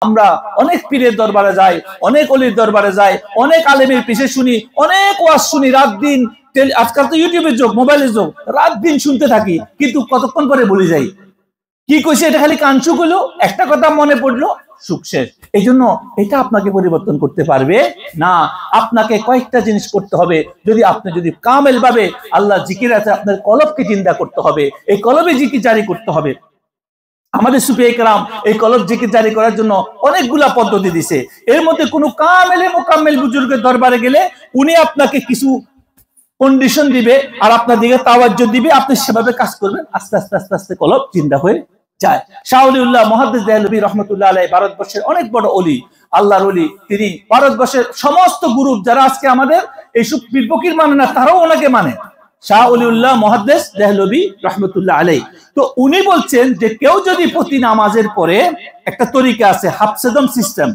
আমরা অনেক পীরের দরবারে যাই, অনেক অলির দরবারে যাই, অনেক আলেমের পিছে শুনি, অনেক ওয়াজ শুনি, রাত দিন, আজকাল তো ইউটিউবের যুগ, মোবাইলের যুগ, রাত দিন শুনতে থাকি, কিন্তু কতক্ষণ পরে ভুলে যাই কি কইছে। এটা খালি কাঞ্চু কইলো, একটা কথা মনে পড়লো, সুখ শেষ। এই জন্য এটা আপনাকে পরিবর্তন করতে পারবে না। আপনাকে কয়েকটা জিনিস করতে হবে। যদি কামেল ভাবে আল্লাহ জিকির আছে, আপনার কলবকে চিন্তা করতে হবে, এই কলবে জিকির জারি করতে হবে। আমাদের সুফিয়ে কেরাম এই কলব জিকির জারি করার জন্য অনেকগুলা পদ্ধতি দিছে। এর মধ্যে কোনো কামেলে মোকাম্মেল বুজুর্গের দরবারে গেলে উনি আপনাকে কিছু কন্ডিশন দিবে আর আপনার দিকে তাওয়াজ্জু দিবে, আপনি সেভাবে কাজ করবেন, আস্তে আস্তে আস্তে আস্তে কলব চিন্তা হয়ে যায়। শাহ ওলিউল্লাহ মুহাদ্দিস দেহলভী রহমতুল্লাহ আলাইহি ভারতবর্ষের অনেক বড় ওলি, আল্লাহর ওলি। তিনি ভারতবর্ষের সমস্ত গ্রুপ যারা আজকে আমাদের এইসব পীর ফকির মানে না, তারাও ওনাকে মানে। শাহ ওলিউল্লাহ মুহাদ্দিস দেহলভী রহমতুল্লাহ আলাইহি। তো উনি বলছেন যে কেউ যদি প্রতি নামাজের পরে, একটা তরিকা আছে হাফসেদম সিস্টেম,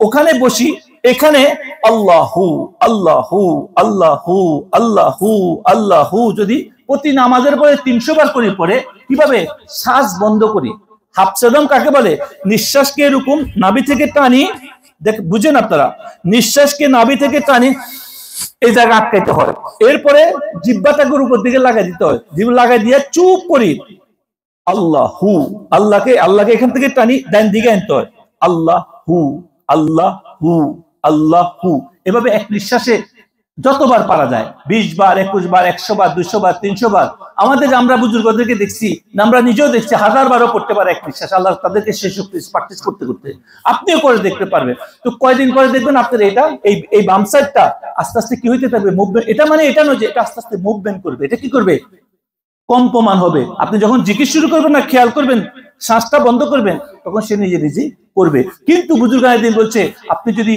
ওখানে বসি, এখানে আল্লাহু আল্লাহু আল্লাহু আল্লাহু আল্লাহু যদি প্রতি নামাজের পরে 300 বার করে পড়ে, কিভাবে শ্বাস বন্ধ করি। হাফসেদম কাকে বলে? নিঃশ্বাসকে এরকম নাভি থেকে টানি, দেখ বুঝেন আপনারা, নিঃশ্বাসকে নাভি থেকে টানি, এই জায়গা আটকাইতে হয়, এরপরে জিহ্বাটাকে উপর দিকে লাগাই দিতে হয়, জিহ্বা লাগাই দিয়ে চুপ করি আল্লাহু, আল্লাহকে এখান থেকে টানি, ডান দিকে আনতে হয় আল্লাহু আল্লাহু আল্লাহু। এভাবে এক নিঃশ্বাসে যতবার পারা যায়, 20 বার, 21 বার, 100 বার, 200 বার, 300 বার। আমরা বুজুর্গদেরকে দেখছি, আমরা নিজেও দেখছি, 1000 বারও করতে পারে এক নিঃশ্বাস। আল্লাহ তাদেরকে সেই শক্তি প্র্যাকটিস করতে করতে আপনিও করে দেখতে পারবেন। তো কয়দিন পরে দেখবেন আপনার এটা এই বাম সাইডটা আস্তে আস্তে কি হইতে থাকবে, মুভমেন্ট। এটা মানে এটা নয় যে এটা আস্তে আস্তে মুভমেন্ট করবে, এটা কি করবে, কম্পমান হবে। আপনি যখন জিকির শুরু করবেন না, খেয়াল করবেন, শ্বাসটা বন্ধ করবেন, তখন সে নিজে নিজেই করবে। কিন্তু বুজুর্গানের বলছে, আপনি যদি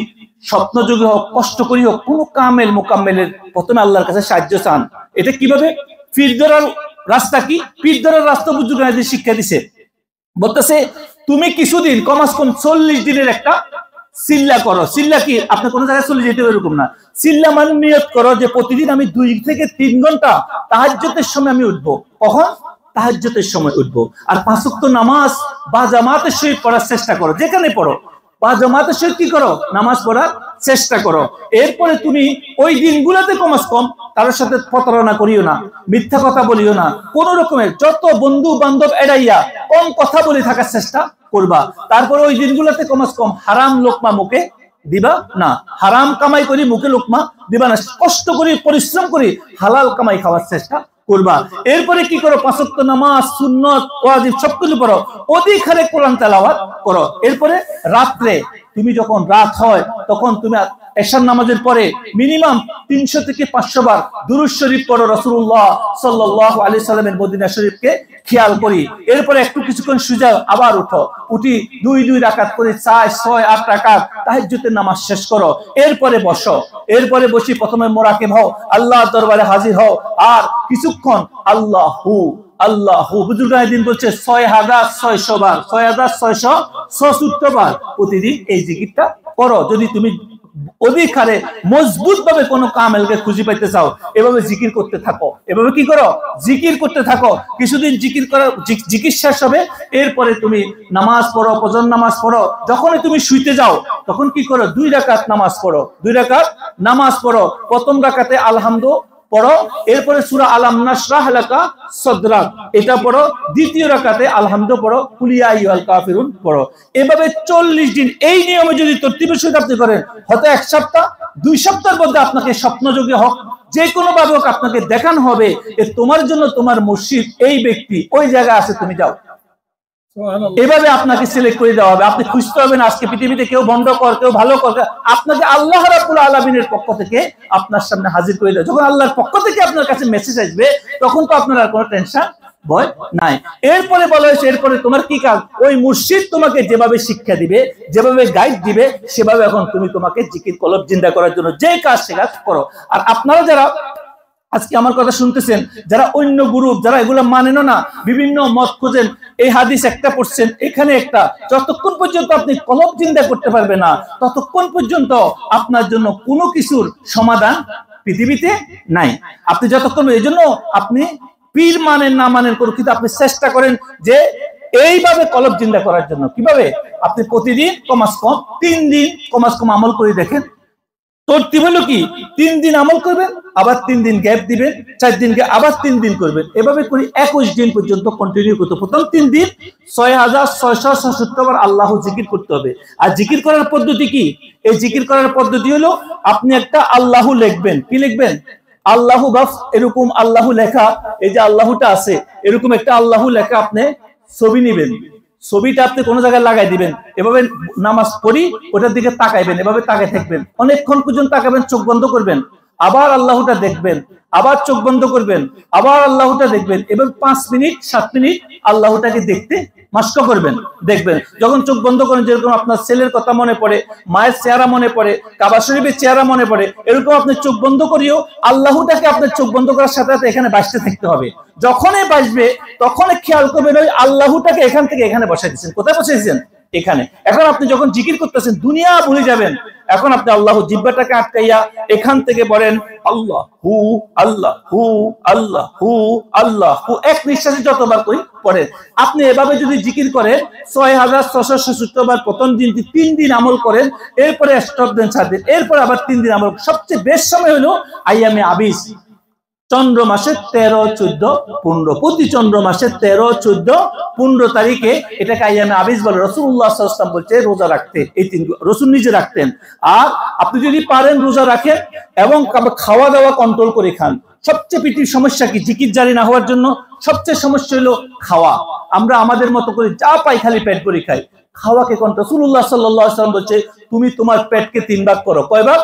স্বপ্নযোগে হোক, কষ্ট করি হোক, কোন কামেল মোকাম্মেলের প্রথমে আল্লাহর কাছে সাহায্য চান। এটা কিভাবে? পীর ধরার রাস্তা কি? পীর ধরার রাস্তা বুজুর্গানের শিক্ষা দিছে। বলতেছে তুমি কিছুদিন, কমাস কম 40 দিনের একটা সিল্লা করো। সিল্লা কি? আপনি কোনো জায়গায় চলে যেতে এরকম না। সিল্লা মানে নিয়ত করো যে প্রতিদিন আমি 2 থেকে 3 ঘন্টা তাহাজ্জুদের সময় আমি উঠবো। কখন? তাহাজ্জুদের সময় উঠবো। আর 5 ওয়াক্ত নামাজ বা জামাতের সহিত পড়ার চেষ্টা করো, যেখানে পড়ো বা জামাতের সহিত কি করো, নামাজ পড়ার চেষ্টা করো। এরপরে তুমি ওই দিনগুলোতে কমাস কম কারোর সাথে প্রতারণা করিও না, মিথ্যা কথা বলিও না, কোন রকমের যত বন্ধু বান্ধব এড়াইয়া কম কথা বলে থাকার চেষ্টা করবা। তারপরে ওই দিনগুলোতে কমাস কম হারাম লোকমা মুখে দিবা না, হারাম কামাই করি মুখে লোকমা দিবা না, কষ্ট করি পরিশ্রম করি হালাল কামাই খাওয়ার চেষ্টা করবা। এরপরে কি করো? 5 ওয়াক্ত নামাজ, সুন্নত, ওয়াজিব সবকিছু পড়ো, অধিক হারে কোরআন তেলাওয়াত করো। এরপরে রাত্রে তুমি যখন রাত হয় তখন তুমি এশার নামাজের পরে মিনিমাম 300 থেকে 500 বার দুরূদ শরীফ পড়ো, রাসূলুল্লাহ সাল্লাল্লাহু আলাইহি সাল্লামের মদিনা শরীফকে খেয়াল করি। এরপরে একটু কিছুক্ষণ সুজা আবার উঠো, উঠি 2 রাকাত করে 4, 6, 8 রাকাত তাহাজ্জুদের নামাজ শেষ করো। এরপরে বসো, এরপরে বসি প্রথমে মোরাকিব হও, আল্লাহর দরবারে হাজির হও, আর কিছুক্ষণ আল্লাহু আল্লাহু। বুজুর্গানের দিন বলছে 6600 বার, 6666 বার প্রতিদিন এই জিকিরটা করো। যদি তুমি অধিক হারে মজবুত ভাবে কোনো কামেলকে খুঁজে পাইতে চাও, এভাবে জিকির করতে থাকো। এভাবে কি করো? জিকির করতে থাকো। কিছুদিন জিকির করার জিকির শেষ হবে, এরপরে তুমি নামাজ পড়ো, ফজর নামাজ পড়ো। যখনই তুমি শুইতে যাও তখন কি করো? 2 রাকাত নামাজ পড়ো, 2 রাকাত নামাজ পড়ো। প্রথম রাকাতে আলহামদু পড়ো, এরপরে সূরা আলাম নাশরাহ লাকা সাদরাক এটা পড়ো, দ্বিতীয় রাকাতে আলহামদু পড়ো, কুল ইয়া আইয়ুহাল কাফিরুন পড়ো। এভাবে 40 দিন এই নিয়মে যদি তরতিবের সহিত আপনি করেন, হয়তো 1 সপ্তাহ 2 সপ্তাহের মধ্যে আপনাকে স্বপ্নযোগে হোক, যে কোনো ভাবে হোক আপনাকে দেখানো হবে তোমার জন্য তোমার মুর্শিদ এই ব্যক্তি ওই জায়গায় আছে, তুমি যাও। এভাবে আপনাকে সিলেক্ট করে দেওয়া হবে। আপনি খুঁজতে হবে না আজকে পৃথিবীতে কেউ বন্ধ কর, কেউ ভালো কর, আপনাকে আল্লাহ রাব্বুল আলামিনের পক্ষ থেকে আপনার সামনে হাজির করে দেয়। যখন আল্লাহর পক্ষ থেকে আপনার কাছে মেসেজ আসবে তখন তো আপনার আর কোনো টেনশন ভয় নাই। এরপরে বলা হয়েছে এরপরে তোমার কি কাজ? ওই মুর্শিদ তোমাকে যেভাবে শিক্ষা দিবে, যেভাবে গাইড দিবে, সেভাবে এখন তুমি তোমাকে জিকির কলব জিন্দা করার জন্য যে কাজ সে কাজ করো। আর আপনারা যারা আজকে আমার কথা শুনতেছেন, যারা অন্য গ্রুপ, যারা এগুলো মানেন না, বিভিন্ন মত খুঁজেন, এই হাদিস একটা পড়ছেন, এখানে একটা, যতক্ষণ পর্যন্ত আপনি কলব জিন্দা করতে পারবেন না ততক্ষণ পর্যন্ত আপনার জন্য কোনো কিছুর সমাধান পৃথিবীতে নাই। আপনি যতক্ষণ, এই জন্য আপনি পীর মানেন না মানেন করুন, কিন্তু আপনি চেষ্টা করেন যে এইভাবে কলব জিন্দা করার জন্য কিভাবে আপনি প্রতিদিন কমাস কম 3 দিন কমাস কম আমল করে দেখেন। তরতিব হলো কি 3 দিন আমল করবেন, আবার 3 দিন গ্যাপ দিবেন, 4 দিনকে আবার 3 দিন করবেন, এভাবে করে 21 দিন পর্যন্ত কন্টিনিউ করতে। প্রথম 3 দিন 6666 বার আল্লাহ জিকির করতে হবে। আর জিকির করার পদ্ধতি কি? এই জিকির করার পদ্ধতি হলো আপনি একটা আল্লাহু লিখবেন। কি লিখবেন? আল্লাহু বাফ, এরকম আল্লাহু লেখা, এই যে আল্লাহুটা আছে এরকম একটা আল্লাহু লেখা আপনি ছবি নেবেন, ছবিটা আপনি কোন জায়গায় লাগাই দিবেন, এভাবে নামাজ পড়ি ওটার দিকে তাকাইবেন, এভাবে তাকাই থাকবেন, অনেকক্ষণ পর্যন্ত তাকাবেন, চোখ বন্ধ করবেন, আবার আল্লাহটা দেখবেন, আবার চোখ বন্ধ করবেন, আবার আল্লাহটা দেখবেন, এবার 5 মিনিট 7 মিনিট আল্লাহটাকে দেখতে মাস্ক করবেন। দেখবেন যখন চোখ বন্ধ করেন, যেরকম আপনার ছেলের কথা মনে পড়ে, মায়ের চেহারা মনে পড়ে, কাবা শরীফের চেহারা মনে পড়ে, এরকম আপনি চোখ বন্ধ করিও আল্লাহটাকে আপনার চোখ বন্ধ করার সাথে সাথে এখানে বাসতে থাকতে হবে। যখনই বাসবে তখনই খেয়াল করবেন ওই আল্লাহটাকে এখান থেকে এখানে বসাই দিচ্ছেন। কোথায় বসাই দিচ্ছেন? এখানে। এখন আপনি যখন জিকির করতেছেন দুনিয়া ভুলে যাবেন। এখন আপনি আল্লাহ জিহ্বাটাকে আটকাইয়া এখান থেকে বলেন আল্লাহ হু আল্লাহ হু আল্লাহ হু আল্লাহ হু, এক নিঃশ্বাসে যতবার করি পড়েন। আপনি এভাবে যদি জিকির করেন 6666 বার প্রথম দিন 3 দিন আমল করেন, এরপরে স্টপ দেন 7 দিন, এরপর আবার 3 দিন আমল। সবচেয়ে বেস্ট সময় হলো আইয়ামে আবিস, চন্দ্র মাসের 13, 14, 15, প্রতি চন্দ্র মাসের 13, 14, 15 তারিখে এটাকে আইয়ামে আবিস বলে। রাসূলুল্লাহ সাল্লাল্লাহু আলাইহি ওয়াসাল্লাম বলছে রোজা রাখতে, এই 3 রাসূল নিজে রাখতেন। আর আপনি যদি পারেন রোজা রাখেন এবং খাওয়া দাওয়া কন্ট্রোল করে খান। সবচেয়ে পৃথিবীর সমস্যা কি? জিকির জারি না হওয়ার জন্য সবচেয়ে সমস্যা হলো খাওয়া। আমরা আমাদের মতো করে যা পাই খালি পেট ভরে খাই। খাওয়াকে কন্ট্রোল। রাসূলুল্লাহ সাল্লাল্লাহু আলাইহি ওয়াসাল্লাম বলছে তুমি তোমার পেটকে 3 ভাগ করো। কয় ভাগ?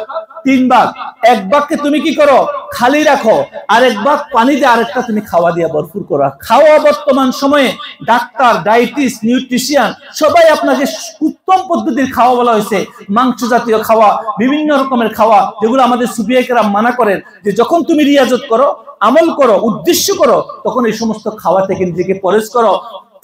3 ভাগ। এক ভাগকে তুমি কি করো? খালি রাখো, আর এক ভাগ পানি দিয়ে, আরেকটা তুমি খাওয়া দিয়ে ভরপুর করো। খাওয়া বর্তমান সময়ে ডাক্তার, ডায়েটিস্ট, নিউট্রিশিয়ান সবাই আপনাকে উত্তম পদ্ধতির খাওয়া বলা হয়েছে। মাংস জাতীয় খাওয়া, বিভিন্ন রকমের খাওয়া, যেগুলো আমাদের সুফিয়া কেরাম মানা করেন যে যখন তুমি রিয়াজত করো, আমল করো, উদ্দেশ্য করো, তখন এই সমস্ত খাওয়া থেকে নিজেকে পরেজ করো।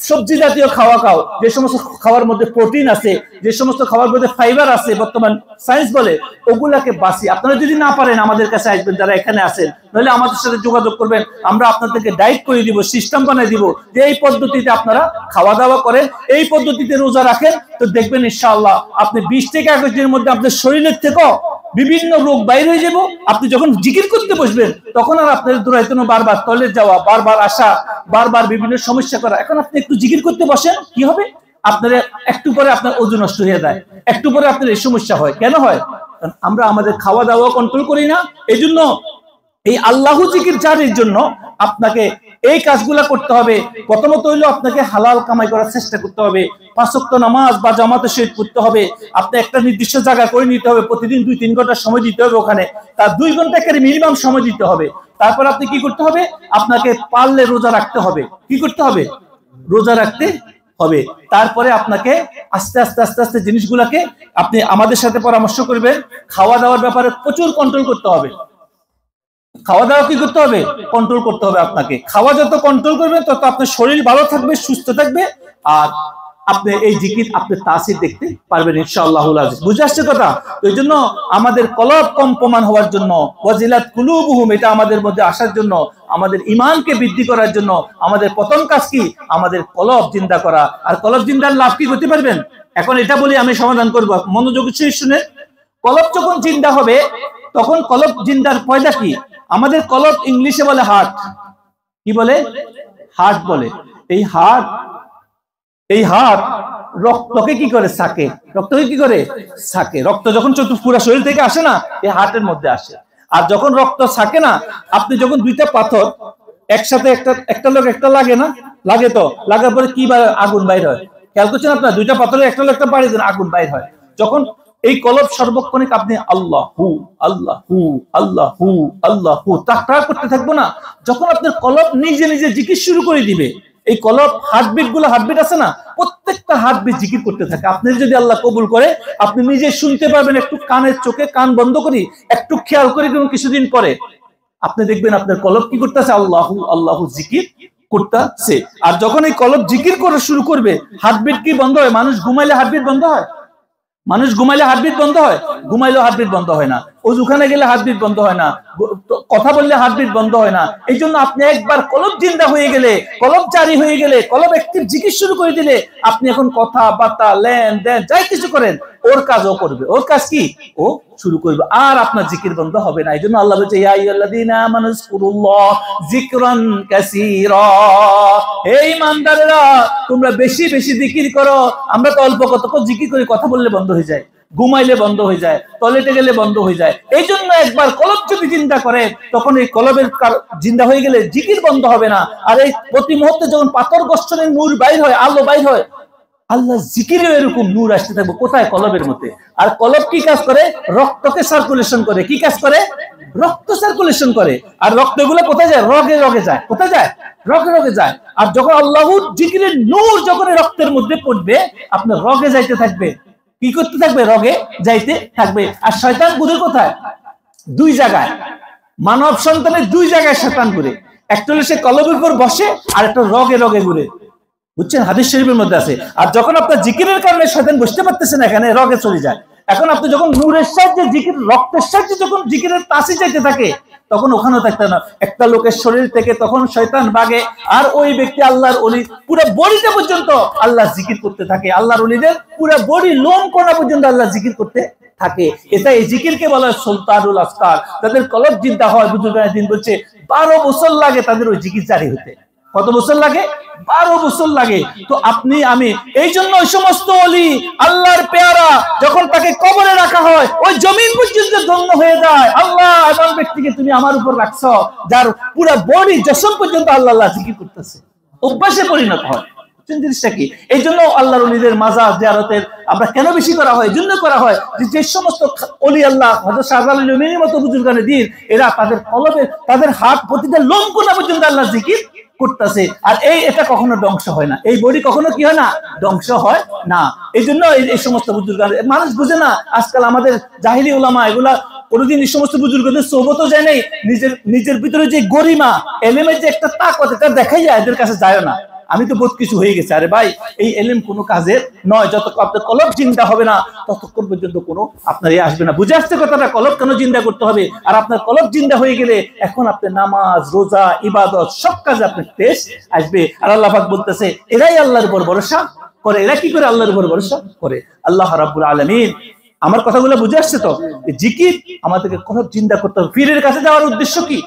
সবজি জাতীয় খাওয়া খাও, যে সমস্ত খাওয়ার মধ্যে প্রোটিন আছে, যে সমস্ত খাওয়ার মধ্যে ফাইবার আছে, বর্তমান সায়েন্স বলে, ওগুলাকে বাঁচি। আপনারা যদি না পারেন আমাদের কাছে আসবেন, যারা এখানে আছেন, নইলে আমাদের সাথে যোগাযোগ করবেন, আমরা আপনাদেরকে ডায়েট করে দিব, সিস্টেম বানিয়ে দিব, যে এই পদ্ধতিতে আপনারা খাওয়া দাওয়া করেন, এই পদ্ধতিতে রোজা রাখেন, তো দেখবেন ইনশাআল্লাহ আপনি 20 থেকে 21 দিনের মধ্যে আপনার শরীরের থেকেও বিভিন্ন রোগ বাইর হয়ে যাব। আপনি যখন জিকির করতে বসবেন তখন আর আপনার দৌড়াইতে বারবার টয়লেট যাওয়া, বারবার আসা, বারবার বিভিন্ন সমস্যা করা। এখন আপনি একটু জিকির করতে বসেন, কি হবে? আপনার একটু পরে আপনার ওজন নষ্ট হয়ে যায়, একটু পরে আপনার এই সমস্যা হয়। কেন হয়? কারণ আমরা আমাদের খাওয়া দাওয়া কন্ট্রোল করি না। এই জন্য এই আল্লাহু জিকির জারির জন্য আপনাকে এই কাজগুলা করতে হবে। প্রথমত হইলো আপনাকে হালাল কামাই করার চেষ্টা করতে হবে। 5 ওয়াক্ত নামাজ বা জামাতের সহিত পড়তে হবে। আপনি একটা নির্দিষ্ট জায়গা করে নিতে হবে, প্রতিদিন 2-3 ঘন্টা সময় দিতে হবে ওখানে, তার 2 ঘন্টা করে মিনিমাম সময় দিতে হবে। তারপর আপনি কি করতে হবে? আপনাকে পারলে রোজা রাখতে হবে। কি করতে হবে? রোজা রাখতে হবে। তারপরে আপনাকে আস্তে আস্তে আস্তে আস্তে জিনিসগুলাকে আপনি আমাদের সাথে পরামর্শ করবেন। খাওয়া দাওয়ার ব্যাপারে প্রচুর কন্ট্রোল করতে হবে। খাওয়া দাওয়া কি করতে হবে? কন্ট্রোল করতে হবে। আপনাকে খাওয়া যত কন্ট্রোল করবেন তত আপনার শরীর ভালো থাকবে, সুস্থ থাকবে, আর আপনি এই জিকির আপনি তাসির দেখতে পারবেন ইনশাআল্লাহুল আজিজ। বুঝে আসছে কথা? এই জন্য আমাদের কলব কম্পমান হওয়ার জন্য, ওয়াজিলাত কুলুবুহুম, এটা আমাদের মধ্যে আসার জন্য, আমাদের ঈমানকে বৃদ্ধি করার জন্য আমাদের প্রথম কাজ কি? আমাদের কলব জিন্দা করা। আর কলব জিন্দার লাভ কি করতে পারবেন? এখন এটা বলি আমি সমাধান করব, মনোযোগ দিয়ে শুনে। কলব যখন জিন্দা হবে তখন কলব জিন্দার পয়দা কি? আমাদের কলব ইংলিশে বলে হার্ট। কি বলে? হার্ট বলে। এই হার্ট রক্তকে কি করে? সাকে। রক্তকে কি করে? সাকে। রক্ত যখন পুরো শরীর থেকে আসে না, এই হার্টের মধ্যে আসে। আর যখন রক্ত সাকে না, আপনি যখন 2টা পাথর একসাথে একটা লোক একটা লাগে না, লাগে তো, লাগার পরে কি আগুন বাইর হয়? খেয়াল করছেন আপনার? 2টা পাথরে একটা লোক একটা বাড়ি দেন, আগুন বাইর হয়। যখন এই কলব সর্বক্ষণিক আপনি আল্লাহ হু আল্লাহ হু আল্লাহ হু আল্লাহ হু তাকরার করতে থাকবো না, যখন আপনার কলব নিজে নিজে জিকির শুরু করে দিবে, এই কলব হার্টবিট গুলো, হার্টবিট আছে না, প্রত্যেকটা হার্টবিট জিকির করতে থাকে। আপনি যদি আল্লাহ কবুল করে আপনি নিজে শুনতে পারবেন। একটু কানের চোখে কান বন্ধ করি একটু খেয়াল করে দেখুন, কিছুদিন পরে আপনি দেখবেন আপনার কলব কি করতেছে? আল্লাহু আল্লাহু জিকির করতেছে। আর যখন এই কলব জিকির করা শুরু করবে, হার্টবিট কি বন্ধ হয়? মানুষ ঘুমাইলে হার্টবিট বন্ধ হয়? মানুষ ঘুমাইলে হার্টবিট বন্ধ হয়? ঘুমাইলেও হার্টবিট বন্ধ হয় না। ওযুখানে গেলে হার্টবিট বন্ধ হয় না, কথা বললে হার্টবিট বন্ধ হয় না। এই জন্য আপনি একবার কলব জিন্দা হয়ে গেলে, কলব জারি হয়ে গেলে, কলব অ্যাক্টিভ জিকির শুরু করে দিলে, আপনি এখন কথা বার্তা লেন দেন যাই কিছু করেন, ওর কাজও করবে। ওর কাজ কি? ও শুরু করবে, আর আপনার জিকির বন্ধ হবে না। এই জন্য আল্লাহ বলছে ইয়া আইয়ুহাল্লাযীনা আমানু যিকুরুল্লাহ যিকরান কাসীরা, হে ঈমানদারেরা তোমরা বেশি বেশি জিকির করো। আমরা তো অল্প কত জিকির করি, কথা বললে বন্ধ হয়ে যায়, ঘুমাইলে বন্ধ হয়ে যায়, টয়লেটে গেলে বন্ধ হয়ে যায়। এই জন্য একবার কলব যদি জিন্দা করে, তখন এই কলবের জিন্দা হয়ে গেলে জিকির বন্ধ হবে না। আর এই প্রতি মুহূর্তে যখন পাথর গর্ষণের নূর বাইর হয়, আলো বাইর হয়, আল্লাহ জিকিরেও এরকম নূর আসতে থাকবে। কোথায়? কলবের মধ্যে। আর কলব কি কাজ করে? রক্তকে সার্কুলেশন করে। কি কাজ করে? রক্ত সার্কুলেশন করে। আর রক্তগুলো কোথায় যায়? রগে রগে যায়। কোথায় যায়? রগে রগে যায়। আর যখন আল্লাহর জিকিরের নূর যখন রক্তের মধ্যে পড়বে, আপনার রগে যাইতে থাকবে। কি করতে থাকবে? রগে যাইতে থাকবে। আর শয়তান ঘুরে কোথায়? দুই জায়গায়। মানব সন্তানের দুই জায়গায় শয়তান ঘুরে। একটা হলো সে কলবের উপর বসে, আর একটা রগে রগে ঘুরে। বুঝছেন? হাদিস শরীফের মধ্যে আছে। আর যখন আপনার জিকিরের কারণে শয়তান বসতে পারতেছেন এখানে, রগে চলে যায়। এখন আপনি যখন নূরের সাহায্যে জিকির, রক্তের সাহায্যে যখন জিকিরের তাসি যাইতে থাকে, তখন ওখানেও থাকতে না। একটা লোকের শরীর থেকে তখন শয়তান ভাগে, আর ওই ব্যক্তি আল্লাহর ওলি পুরো বডিতে পর্যন্ত আল্লাহ জিকির করতে থাকে। আল্লাহর ওলিদের পুরো বডি লোম কোনা পর্যন্ত আল্লাহ জিকির করতে থাকে। এটা এই জিকিরকে বলা হয় সুলতানুল আসকার। তাদের কলব জিন্দা হয়। বুজুর্গানে দিন বলছে 12 বছর লাগে তাদের ওই জিকির জারি হতে। কত বছর লাগে? 12 বছর লাগে। তো আপনি আমি এই জন্য ওই সমস্ত ওলি আল্লাহর পেয়ারা যখন তাকে কবরে রাখা হয়, ওই জমিন পর্যন্ত ধন্য হয়ে যায়। আল্লাহ এমন ব্যক্তিকে তুমি আমার উপর রাখছো, যার পুরো বডি জসম পর্যন্ত আল্লাহ আল্লাহ জিকির করতেছে, অভ্যাসে পরিণত হয়। জিনিসটা কি? এই জন্য আল্লাহর ওলিদের মাজার জিয়ারতের আমরা কেন বেশি করা হয়? এই জন্য করা হয় যে সমস্ত ওলি আল্লাহ, হযরত শাহজালাল জমিনের মতো বুজুর্গানে দিন, এরা তাদের কলবে, তাদের হাত প্রতিটা লোম কোনা পর্যন্ত আল্লাহ জিকির করতেছে। আর এটা কখনো ধ্বংস হয় না। এই বডি কখনো কি হয় না? ধ্বংস হয় না। এই জন্য এই সমস্ত বুজুর্গান মানুষ বুঝে না। আজকাল আমাদের জাহিলি উলামা এগুলা কোনদিন এই সমস্ত বুজুর্গদের সোহবতও যায় নাই। নিজের ভিতরে যে গরিমা, এলেমের যে একটা তাকত, এটা দেখাই যায়, এদের কাছে যায় না। আমি তো বহুত কিছু হয়ে গেছে। আরে ভাই, এই এলেম কোনো কাজের নয়। যতক্ষণ আপনার কলব জিন্দা হবে না, ততক্ষণ পর্যন্ত কোনো আপনার আসবে না। বুঝে আসছে কথাটা? কলব কেন জিন্দা করতে হবে? আর আপনার কলব জিন্দা হয়ে গেলে এখন আপনার নামাজ, রোজা, ইবাদত সব কাজে আপনার টেস্ট আসবে। আর আল্লাহ পাক বলতেছে এরাই আল্লাহর উপর ভরসা করে। এরা কি করে? আল্লাহর উপর ভরসা করে। আল্লাহ রাব্বুল আলামিন, আমার কথাগুলো বুঝে আসছে তো? জিকির আমাদেরকে কলব জিন্দা করতে হবে। পীরের কাছে যাওয়ার উদ্দেশ্য কি?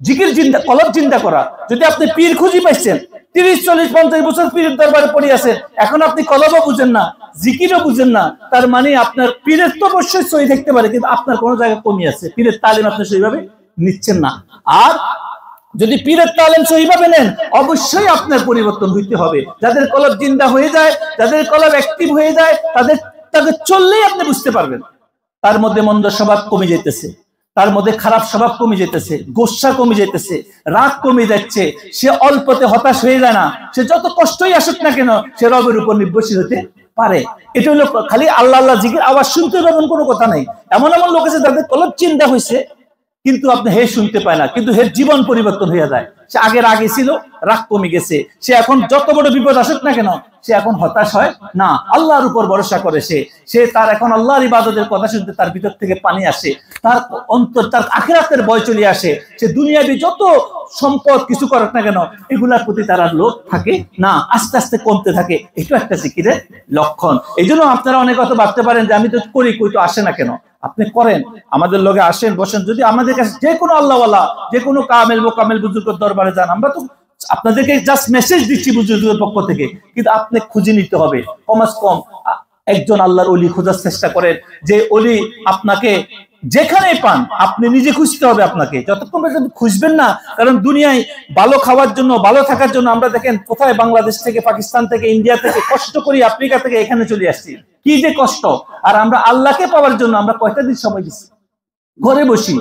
জিকির জিন্দা, কলব জিন্দা করা। যদি আপনি পীর খুঁজি পাইছেন, 30, 40, 50 বছর পীরের দরবারে পড়ে আছেন, এখন আপনি কলবও বুঝেন না, জিকিরও বুঝেন না, তার মানে আপনার পীরের তো অবশ্যই সহি থাকতে পারে, কিন্তু আপনার কোনো জায়গায় কমি আছে। পীরের তালিম আপনি সেইভাবে নিচ্ছেন না। আর যদি পীরের তালিম সহিভাবে নেন, অবশ্যই আপনার পরিবর্তন হইতে হবে। যাদের কলব জিন্দা হয়ে যায়, যাদের কলব অ্যাক্টিভ হয়ে যায়, তাদের চললেই আপনি বুঝতে পারবেন তার মধ্যে মন্দ স্বভাব কমে যেতেছে, তার মধ্যে খারাপ স্বভাব কমে যেতেছে, গোসা কমে যেতেছে, রাগ কমে যাচ্ছে। সে অল্পতে হতাশ হয়ে যায় না। সে যত কষ্টই আসুক না কেন, সে রবের উপর নির্ভরশীল হতে পারে। এটা হলো খালি আল্লাহ আল্লাহ জিকির আওয়াজ শুনতে পাবেন, কোনো কথা নাই। এমন এমন লোক আছে যাদের কলব চিন্তা হয়েছে, কিন্তু আপনি হে শুনতে পায় না, কিন্তু হের জীবন পরিবর্তন হয়ে যায়। সে আগের আগে ছিল, রাগ কমে গেছে। সে এখন যত বড় বিপদ আসুক না কেন, সে এখন হতাশ হয় না, আল্লাহর উপর ভরসা করে। সে তার এখন আল্লাহর ইবাদতের কথা শুনতে তার ভিতর থেকে পানি আসে, তার অন্তর, তার আখিরাতের ভয় চলে আসে। সে দুনিয়াবি যত সম্পদ কিছু করুক না কেন, এগুলার প্রতি তার আর লোভ থাকে না, আস্তে আস্তে কমতে থাকে। এটা একটা জিকিরের লক্ষণ। এই জন্য আপনারা অনেক কথা ভাবতে পারেন যে আমি তো করি, কই তো আসে না কেন। আপনি করেন, আমাদের লগে আসেন, বসেন। যদি আমাদের কাছে যে কোনো আল্লাহওয়ালা, যে কোনো কামেল মোকামেল বুজুর্গের দরবারে যান, আমরা তো আপনাদেরকে জাস্ট মেসেজ দিচ্ছি বুজুর্গের পক্ষ থেকে, কিন্তু আপনি খুঁজে নিতে হবে। কমাস কম একজন আল্লাহর ওলি খোঁজার চেষ্টা করেন, যে ওলি আপনাকে যেখানে পান আপনি নিজে খুঁজতে হবে। আপনাকে যতক্ষণ পর্যন্ত খুঁজবেন না, কারণ দুনিয়ায় ভালো খাওয়ার জন্য, ভালো থাকার জন্য আমরা দেখেন কোথায় বাংলাদেশ থেকে, পাকিস্তান থেকে, ইন্ডিয়া থেকে কষ্ট করি, আফ্রিকা থেকে এখানে চলে আসছি, কি যে কষ্ট। আর আমরা আল্লাহকে পাওয়ার জন্য আমরা কয়টা দিন সময় দিচ্ছি? ঘরে বসি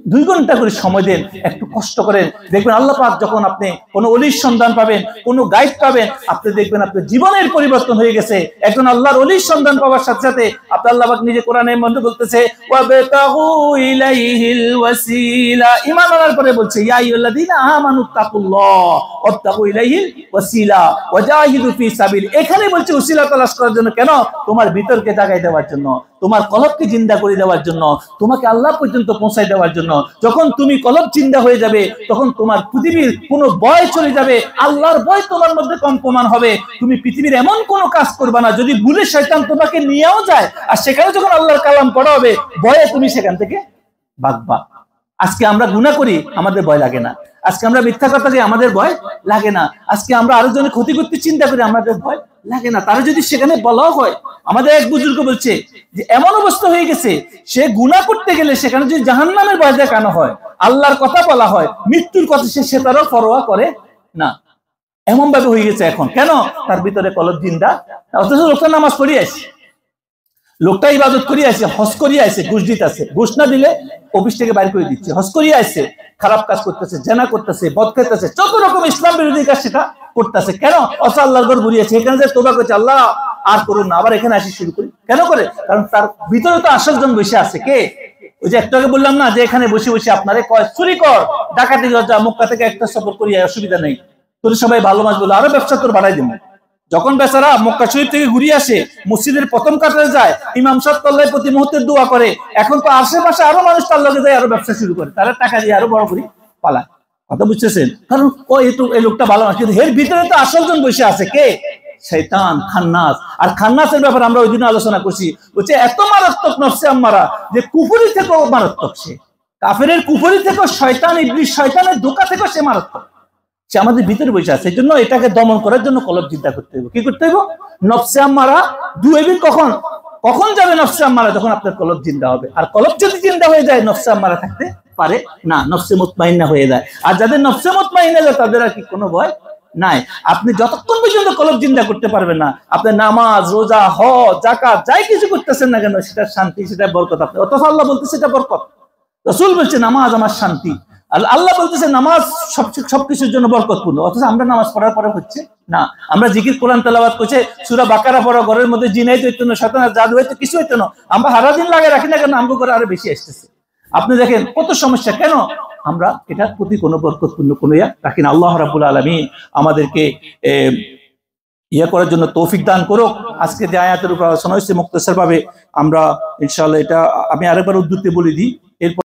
2 ঘন্টা করে সময় দেন, একটু কষ্ট করেন, দেখবেন আল্লাহ পাক যখন আপনি কোনো ওলির সন্ধান পাবেন, কোনো গাইড পাবেন, আপনি দেখবেন আপনার জীবনের পরিবর্তন হয়ে গেছে। একজন আল্লাহর ওলির সন্ধান পাওয়ার সাথে সাথে আপনি আল্লাহ পাক নিজে কোরআনের মধ্যে বলতেছে ওয়াবতাগু ইলাইহিল ওয়াসিলা, ঈমান আনার পরে বলছে ইয়া আইয়ুহাল্লাযীনা আমানুত্তাকুল্লাহ ওয়াবতাগু ইলাইহিল ওয়াসিলা ওয়াজাহিদু ফি সাবিল। এখানে বলছে ওসিলা তালাশ করার জন্য, কেন? তোমার ভিতরকে জাগাই দেওয়ার জন্য, তোমার কলবকে জিন্দা করে দেওয়ার জন্য, তোমাকে আল্লাহ পর্যন্ত পৌঁছায় দেওয়ার জন্য। যখন তুমি কলব জিন্দা হয়ে যাবে, তখন তোমার পৃথিবীর কোনো ভয় চলে যাবে, আল্লাহর ভয় তোমার মধ্যে কম্পমান হবে। তুমি পৃথিবীর এমন কোনো কাজ করবে না যদি ভুলে শয়তান তোমাকে নিয়েও যায়, আর সেখানে যখন আল্লাহর কালাম পড়া হবে, ভয়ে তুমি সেখান থেকে ভাগবা। আজকে আমরা গুনাহ করি, আমাদের ভয় লাগে না। আজকে আমরা মিথ্যা কথা বলি, আমাদের ভয় লাগে না। আজকে আমরা আরেকজনের ক্ষতি করতে চিন্তা করি, আমাদের ভয় লাগে না। তারা যদি সেখানে বলা হয়, আমাদের এক বুজুর্গ বলছে যে এমন অবস্থা হয়ে গেছে, সে গুনাহ করতে গেলে সেখানে যদি জাহান্নামের ভয় দেখানো হয়, আল্লাহর কথা বলা হয়, মৃত্যুর কথা, সে তারও পরোয়া করে না। এমন ভাবে হয়ে গেছে এখন। কেন? তার ভিতরে কলব জিন্দা। অথচ লোকটা নামাজ পড়িয়ে আসে, লোকটা ইবাদত করিয়ে আসে, হজ করিয়ে আসে, ঘুষ দিতেছে, ঘুষ না দিলে অফিস থেকে বাইর করে দিচ্ছে, হজ করিয়ে আসে, খারাপ কাজ করতেছে, জেনা করতেছে, বদ খেতেছে, যত রকম ইসলাম বিরোধী কাজ সেটা করতেছে। কেন? অসা আল্লাহর ঘর ঘুরিয়েছে, এখানে যে তোবা করছে, আল্লাহ আর করুন না, আবার এখানে আসি শুরু করি। কেন করে? কারণ তার ভিতরে তো আসল জন বসে আছে। কে? ওই যে একটু আগে বললাম না, যে এখানে বসে বসে আপনারে কয় চুরি কর, ডাকাতি কর, যা মক্কা থেকে একটা সফর করিয়া, অসুবিধা নেই, তোর সবাই ভালো মাছ বলে, আরো ব্যবসা তোর বাড়াই দেবো। যখন বেচারা মক্কা শরীফ থেকে ঘুরিয়ে আসে, মসজিদের প্রথম কাতারে যায়, ইমাম সাহেব তাল্লাহ প্রতি মুহূর্তে দোয়া করে, এখন তো আশেপাশে আরো মানুষ তার লগে যায়, আরো ব্যবসা শুরু করে, তারা টাকা দিয়ে আরো বড় করে পালায়। কথা বুঝতেছেন? কারণ এই লোকটা ভালো না, কিন্তু এর ভিতরে তো আসল জন বসে আছে। কে? শয়তান, খান্নাস। আর খান্নাসের ব্যাপারে আমরা ওই দিন আলোচনা করছি, বলছে এত মারাত্মক নফসে আম্মারা যে কুফরি থেকেও মারাত্মক। সে কাফেরের কুফরি থেকেও, শয়তান ইবলিস শয়তানের ধোঁকা থেকেও সে মারাত্মক। সে আমাদের ভিতরে বসে আছে। এই জন্য এটাকে দমন করার জন্য কলব চিন্তা করতে হবে। কি করতে হবে? নফসে আম্মারা দুয়েবিন কখন কখন যাবে? নফসে আম্মারা যখন আপনার কলব জিন্দা হবে। আর কলব যদি জিন্দা হয়ে যায়, নফসে আম্মারা থাকতে পারে না, নফসে মুতমাইন্না হয়ে যায়। আর যাদের নফসে মুতমাইন্না যায়, তাদের আর কি কোনো ভয় নাই। আপনি যতক্ষণ পর্যন্ত কলব জিন্দা করতে পারবেন না, আপনি নামাজ, রোজা, হজ, যাকাত যাই কিছু করতেছেন না কেন, সেটা শান্তি, সেটা বরকত। আপনি অথচ আল্লাহ বলতেছে এটা বরকত, রাসূল বলছে নামাজ আমার শান্তি, আল্লাহ বলতেছে নামাজ সবকিছুর জন্য বরকতপূর্ণ। অথচ আমরা নামাজ পড়ার পরে হচ্ছে না, আমরা জিকির কোরআন তেলাওয়াত করছে, সূরা বাকারা পড়া, ঘরের মধ্যে জিনাই হইতো না, শয়তান জাদু হইতো, কিছু হইতো না, আমরা সারাদিন লাগে রাখি না কেন, আমগো করে আরো বেশি আসতেছে। আপনি দেখেন কত সমস্যা। কেন? আমরা এটার প্রতি কোনো বরকতপূর্ণ কোনো ইয়া রাখি না। আল্লাহ রাব্বুল আলামিন আমাদেরকে ইয়া করার জন্য তৌফিক দান করুক। আজকে যে আয়াতের উপর আলোচনা হয়েছে মুক্তাসার ভাবে, আমরা ইনশাআল্লাহ এটা আমি আরেকবার উদ্ধৃতি বলে দিই। এরপর